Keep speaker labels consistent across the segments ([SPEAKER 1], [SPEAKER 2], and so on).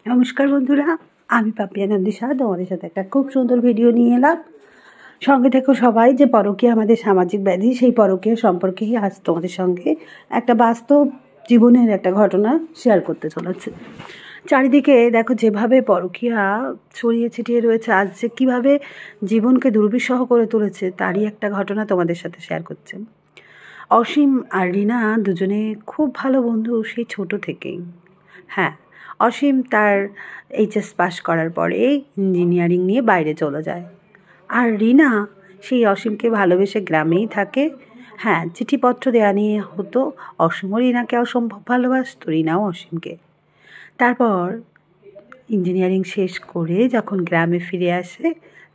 [SPEAKER 1] নমস্কার বন্ধুরা, আমি পাপিয়া নন্দিশা তোমাদের সাথে একটা খুব সুন্দর ভিডিও নিয়ে এলাম। সঙ্গে থেকো সবাই। যে পরকীয়া আমাদের সামাজিক ব্যাধি, সেই পরকীয়া সম্পর্কেই আজ তোমাদের সঙ্গে একটা বাস্তব জীবনের একটা ঘটনা শেয়ার করতে চলেছে। চারিদিকে দেখো যেভাবে পরকীয়া ছড়িয়ে ছিটিয়ে রয়েছে, আজ যে কীভাবে জীবনকে দুর্বিষহ করে তুলেছে তারই একটা ঘটনা তোমাদের সাথে শেয়ার করছে। অসীম আর রিনা দুজনে খুব ভালো বন্ধু সেই ছোট থেকেই। হ্যাঁ, অসীম তার এইচএস পাশ করার পরে ইঞ্জিনিয়ারিং নিয়ে বাইরে চলে যায়, আর রিনা সেই অসীমকে ভালোবেসে গ্রামেই থাকে। হ্যাঁ, চিঠিপত্র দেওয়া নিয়ে হতো। অসীমও রিনাকে অসম্ভব ভালোবাসত, রিনাও অসীমকে। তারপর ইঞ্জিনিয়ারিং শেষ করে যখন গ্রামে ফিরে আসে,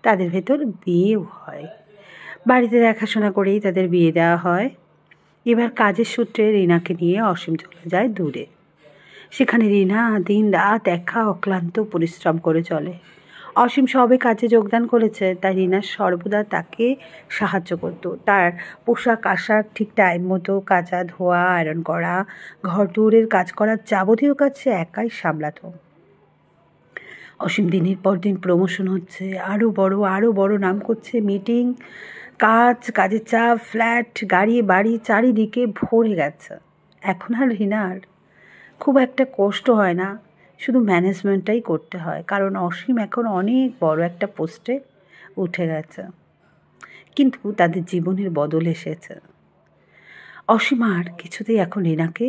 [SPEAKER 1] তাদের ভেতর বিয়েও হয়। বাড়িতে দেখাশোনা করেই তাদের বিয়ে দেওয়া হয়। এবার কাজের সূত্রে রিনাকে নিয়ে অসীম চলে যায় দূরে। সেখানে রিনা দিন রাত একা অক্লান্ত পরিশ্রম করে চলে। অসীম সবে কাজে যোগদান করেছে, তাই রিনা সর্বদা তাকে সাহায্য করত। তার পোশাক আশাক ঠিক টাইম মতো কাচা ধোয়া আয়রন করা, ঘর দৌড়ের কাজ করার যাবতীয় কাজ সে একাই সামলাতো। অসীম দিনের পর দিন প্রমোশন হচ্ছে, আরও বড় নাম করছে। মিটিং, কাজের চাপ, ফ্ল্যাট, গাড়ি, বাড়ি চারিদিকে ভরে গেছে। এখন আর রিনার খুব একটা কষ্ট হয় না, শুধু ম্যানেজমেন্টটাই করতে হয়, কারণ অসীম এখন অনেক বড় একটা পোস্টে উঠে গেছে। কিন্তু তাদের জীবনের বদল এসেছে। অসীম আর কিছুতেই এখন রিনাকে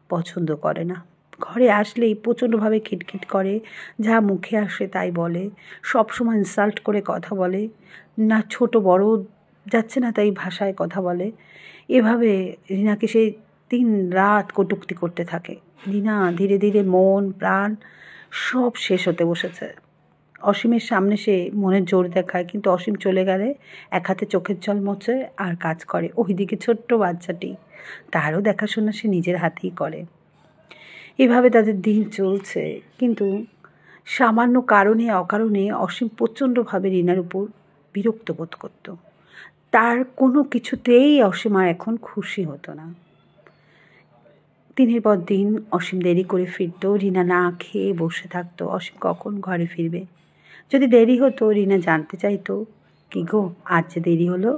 [SPEAKER 1] পছন্দ করে না। ঘরে আসলেই প্রচণ্ডভাবে খিটখিট করে, যা মুখে আসে তাই বলে, সবসময় ইনসাল্ট করে কথা বলে, না ছোট বড় যাচ্ছে না তাই ভাষায় কথা বলে। এভাবে রিনাকে সে দিন রাত কটূক্তি করতে থাকে। রিনা ধীরে ধীরে মন প্রাণ সব শেষ হতে বসেছে। অসীমের সামনে সে মনের জোর দেখায়, কিন্তু অসীম চলে গেলে এক হাতে চোখের জল মোছে আর কাজ করে। ওইদিকে ছোট্ট বাচ্চাটি, তারও দেখাশোনা সে নিজের হাতেই করে। এভাবে তাদের দিন চলছে, কিন্তু সামান্য কারণে অকারণে অসীম প্রচণ্ডভাবে রিনার উপর বিরক্ত বোধ করত। তার কোনো কিছুতেই অসীম আর এখন খুশি হতো না। দিনের পর দিন অসীম দেরি করে ফিরত, রিনা না খেয়ে বসে থাকতো। অসীম কখন ঘরে ফিরবে? যদি দেরি হতো, রিনা জানতে চাইতো, কী গো আজ যে দেরি হলো?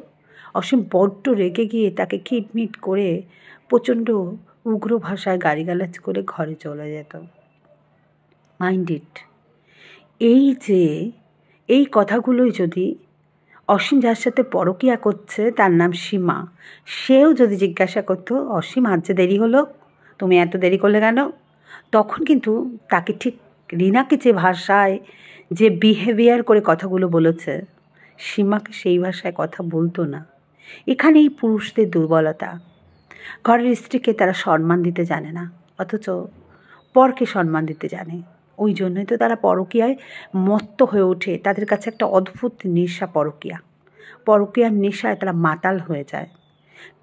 [SPEAKER 1] অসীম বড্ড রেগে গিয়ে তাকে খিটমিট করে প্রচণ্ড উগ্র ভাষায় গালিগালাজ করে ঘরে চলে যেত। মাইন্ড ইট, এই কথাগুলোই যদি অসীম যার সাথে পরকীয়া করছে তার নাম সীমা, সেও যদি জিজ্ঞাসা করতো, অসীম আজ যে দেরি হলো, তুমি এত দেরি করলে কেন? তখন কিন্তু তাকে ঠিক রিনাকে যে ভাষায় যে বিহেভিয়ার করে কথাগুলো বলেছে, সীমাকে সেই ভাষায় কথা বলতো না। এখানেই পুরুষদের দুর্বলতা। ঘরের স্ত্রীকে তারা সম্মান দিতে জানে না, অথচ পরকে সম্মান দিতে জানে। ওই জন্যই তো তারা পরকীয়ায় মত্ত হয়ে ওঠে। তাদের কাছে একটা অদ্ভুত নেশা পরকীয়ার নেশায় তারা মাতাল হয়ে যায়।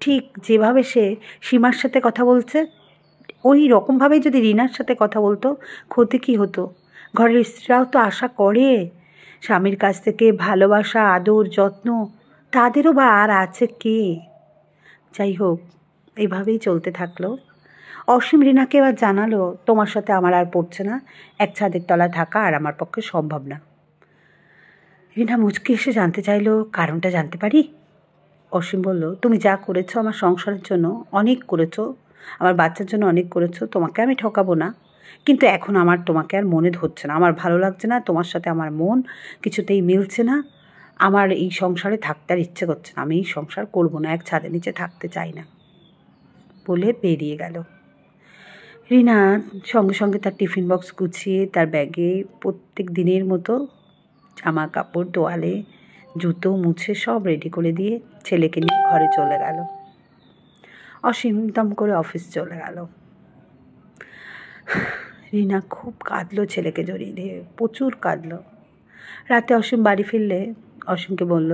[SPEAKER 1] ঠিক যেভাবে সে সীমার সাথে কথা বলছে, ওই রকমভাবেই যদি রিনার সাথে কথা বলতো, ক্ষতি কী হতো? ঘরের স্ত্রীরাও তো আশা করে স্বামীর কাছ থেকে ভালোবাসা, আদর, যত্ন। তাদেরও বা আর আছে কে? যাই হোক, এইভাবেই চলতে থাকলো। অসীম রিনাকে এবার জানালো, তোমার সাথে আমার আর পড়ছে না, এক ছাদের তলায় থাকা আর আমার পক্ষে সম্ভব না। রিনা মুচকি এসে জানতে চাইলো, কারণটা জানতে পারি? অসীম বলল, তুমি যা করেছো আমার সংসারের জন্য অনেক করেছো, আমার বাচ্চার জন্য অনেক করেছো, তোমাকে আমি ঠকাবো না, কিন্তু এখন আমার তোমাকে আর মনে ধরছে না, আমার ভালো লাগছে না, তোমার সাথে আমার মন কিছুতেই মিলছে না, আমার এই সংসারে থাকতে আর ইচ্ছে করছে না, আমি এই সংসার করবো না, এক ছাদের নিচে থাকতে চাই না বলে বেরিয়ে গেল। রিনা সঙ্গে সঙ্গে তার টিফিন বক্স গুছিয়ে তার ব্যাগে প্রত্যেক দিনের মতো জামা কাপড়, তোয়ালে, জুতো মুছে সব রেডি করে দিয়ে ছেলেকে নিয়ে ঘরে চলে গেল। অসীম দম করে অফিস চলে গেল। রিনা খুব কাঁদলো ছেলেকে জড়িয়ে দিয়ে, প্রচুর কাঁদলো। রাতে অসীম বাড়ি ফিরলে অসীমকে বলল,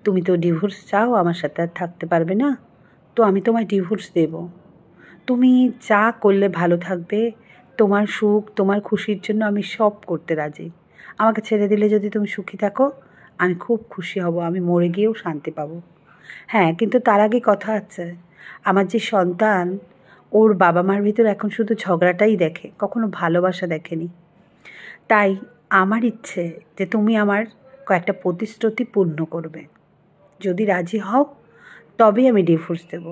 [SPEAKER 1] তুমি তো ডিভোর্স চাও, আমার সাথে আর থাকতে পারবে না, তো আমি তোমায় ডিভোর্স দেব। তুমি যা করলে ভালো থাকবে, তোমার সুখ তোমার খুশির জন্য আমি সব করতে রাজি। আমাকে ছেড়ে দিলে যদি তুমি সুখী থাকো, আমি খুব খুশি হব, আমি মরে গিয়েও শান্তি পাবো। হ্যাঁ, কিন্তু তার আগে কথা আছে, আমার যে সন্তান, ওর বাবা মার ভিতর এখন শুধু ঝগড়াটাই দেখে, কখনো ভালোবাসা দেখেনি। তাই আমার ইচ্ছে যে তুমি আমার কয়েকটা প্রতিশ্রুতি পূর্ণ করবে। যদি রাজি হও তবেই আমি ডিভোর্স দেব।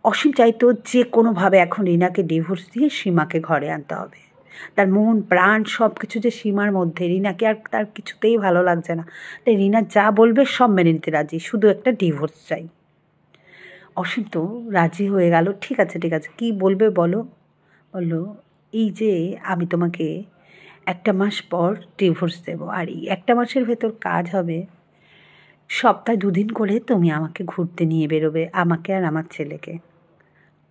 [SPEAKER 1] অসীম চাইতো যে কোনোভাবে এখন রিনাকে ডিভোর্স দিয়ে সীমাকে ঘরে আনতে হবে। তার মন প্রাণ সব কিছু যে সীমার মধ্যে, রিনাকে আর তার কিছুতেই ভালো লাগছে না। তাই রিনা যা বলবে সব মেনে নিতে রাজি, শুধু একটা ডিভোর্স চাই। অসীম তো রাজি হয়ে গেল। ঠিক আছে কী বলবে বলো। বললো, এই যে আমি তোমাকে 1 মাস পর ডিভোর্স দেবো, আর এই 1 মাসের ভেতর কাজ হবে সপ্তাহে 2 দিন করে তুমি আমাকে ঘুরতে নিয়ে বেরোবে, আমাকে আর আমার ছেলেকে।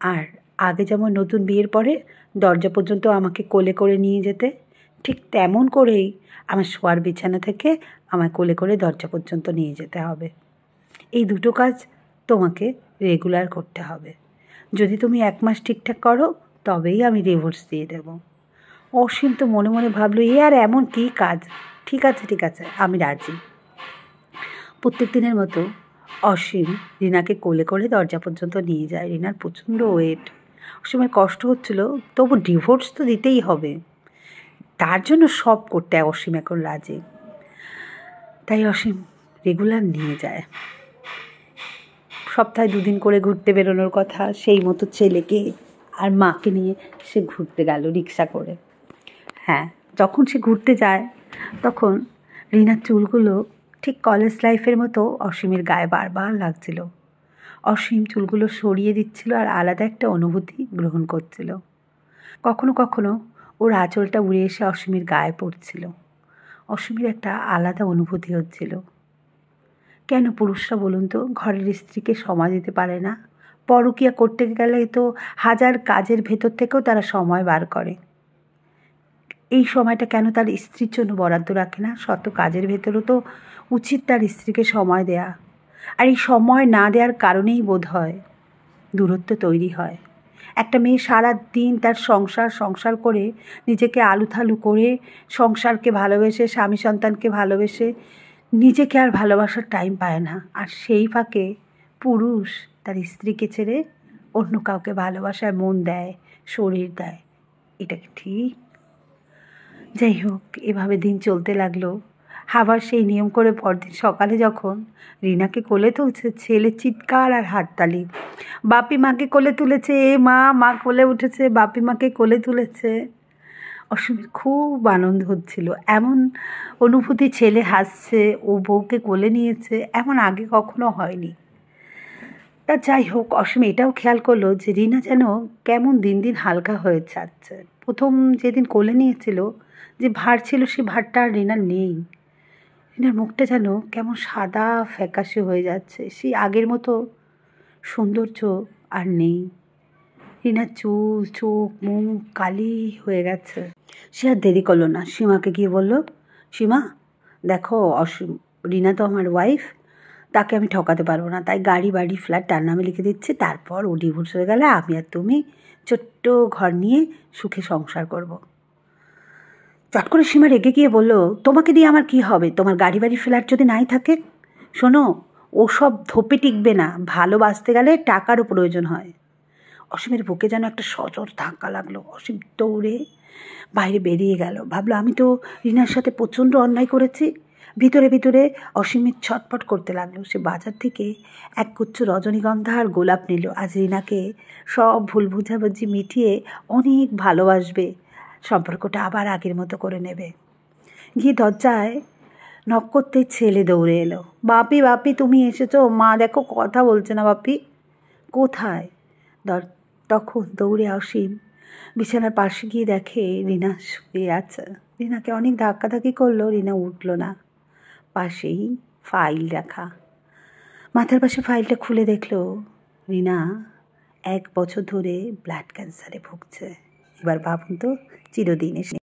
[SPEAKER 1] আর আগে যেমন নতুন বিয়ের পরে দরজা পর্যন্ত আমাকে কোলে করে নিয়ে যেতে, ঠিক তেমন করেই আমার শোয়ার বিছানা থেকে আমায় কোলে করে দরজা পর্যন্ত নিয়ে যেতে হবে। এই দুটো কাজ তোমাকে রেগুলার করতে হবে। যদি তুমি 1 মাস ঠিকঠাক করো তবেই আমি ডিভোর্স দিয়ে দেব। অসীম তো মনে মনে ভাবলো, এ আর এমন কী কাজ। ঠিক আছে আমি রাজি। প্রত্যেক দিনের মতো অসীম রিনাকে কোলে করে দরজা পর্যন্ত নিয়ে যায়। রিনার প্রচণ্ড ওয়েট, অসীমের কষ্ট হচ্ছিল, তবু ডিভোর্স তো দিতেই হবে। তার জন্য সব করতে অসীম এখন রাজি। তাই অসীম রেগুলার নিয়ে যায়। সপ্তাহে 2 দিন করে ঘুরতে বেরোনোর কথা, সেই মতো ছেলেকে আর মাকে নিয়ে সে ঘুরতে গেল রিক্সা করে। হ্যাঁ, যখন সে ঘুরতে যায় তখন রিনার চুলগুলো ঠিক কলেজ লাইফের মতো অসীমের গায়ে বারবার লাগছিল। অসীম চুলগুলো সরিয়ে দিচ্ছিল আর আলাদা একটা অনুভূতি গ্রহণ করছিল। কখনো কখনো ওর আঁচলটা উড়ে এসে অসীমের গায়ে পড়ছিল। অসীমের একটা আলাদা অনুভূতি হচ্ছিল। কেন পুরুষরা বলুন তো ঘরের স্ত্রীকে সময় দিতে পারে না? পরকীয়া করতে গেলে তো হাজার কাজের ভেতর থেকেও তারা সময় বার করে। এই সময়টা কেন তার স্ত্রীর জন্য বরাদ্দ রাখে না? শত কাজের ভেতরও তো উচিত তার স্ত্রীকে সময় দেয়া। আর এই সময় না দেওয়ার কারণেই বোধ হয় দূরত্ব তৈরি হয়। একটা মেয়ে সারা দিন তার সংসার করে নিজেকে আলুথালু করে সংসারকে ভালোবেসে স্বামী সন্তানকে ভালোবেসে নিজেকে আর ভালোবাসার টাইম পায় না। আর সেই ফাঁকে পুরুষ তার স্ত্রীকে ছেড়ে অন্য কাউকে ভালোবাসায় মন দেয়, শরীর দেয়। এটা কি ঠিক? যাই হোক, এভাবে দিন চলতে লাগলো। আবার সেই নিয়ম করে পরদিন সকালে যখন রিনাকে কোলে তুলছে, ছেলে চিৎকার আর হাততালি। বাপি মাকে কোলে তুলেছে, মা কোলে উঠেছে, বাপি মাকে কোলে তুলেছে। অসীমের খুব আনন্দ হচ্ছিল। এমন অনুভূতি, ছেলে হাসছে, ও বউকে কোলে নিয়েছে, এমন আগে কখনো হয়নি। তা যাই হোক, অসীম এটাও খেয়াল করলো যে রিনা যেন কেমন দিন দিন হালকা হয়ে যাচ্ছে। প্রথম যেদিন কোলে নিয়েছিল যে ভার ছিল, সে ভারটা আর রিনার নেই। রিনার মুখটা যেন কেমন সাদা ফ্যাকাশে হয়ে যাচ্ছে, সেই আগের মতো সৌন্দর্য আর নেই। রিনার চুল, চোখ, মুখ কালি হয়ে গেছে। সে আর দেরি করলো না, সীমাকে গিয়ে বলল, সীমা দেখো, রিনা তো আমার ওয়াইফ, তাকে আমি ঠকাতে পারবো না, তাই গাড়ি বাড়ি ফ্ল্যাট তার নামে লিখে দিচ্ছি। তারপর ও ডিভোর্স হয়ে গেলে আমি আর তুমি ছোট্ট ঘর নিয়ে সুখে সংসার করব। চট করে সীমা রেগে গিয়ে বলল, তোমাকে দিয়ে আমার কি হবে? তোমার গাড়ি বাড়ি ফ্ল্যাট যদি নাই থাকে? শোনো, ওসব ধোপে টিকবে না। ভালোবাসতে গেলে টাকারও প্রয়োজন হয়। অসীমের বুকে যেন একটা সজোর ধাক্কা লাগলো। অসীম দৌড়ে বাইরে বেরিয়ে গেল। ভাবলো, আমি তো রিনার সাথে প্রচণ্ড অন্যায় করেছি। ভিতরে ভিতরে অসীমের ছটফট করতে লাগলো। সে বাজার থেকে এক গুচ্ছ রজনীগন্ধা আর গোলাপ নিল। আজ রিনাকে সব ভুল বুঝাবুঝি মিটিয়ে অনেক ভালোবাসবে, সম্পর্কটা আবার আগের মতো করে নেবে। গিয়ে দরজায় নক করতে ছেলে দৌড়ে এলো। বাপি তুমি এসেছো? মা দেখো কথা বলছে না। বাপি কোথায়? তখন দৌড়ে অসীম বিছানার পাশে গিয়ে দেখে রিনা শুয়ে আছে। রিনাকে অনেক ধাক্কাধাক্কি করলো, রিনা উঠল না। পাশেই ফাইল রাখা। মাথার পাশে ফাইলটা খুলে দেখলো রিনা 1 বছর ধরে ব্লাড ক্যান্সারে ভুগছে। এবার ভাবুন তো, চিরদিন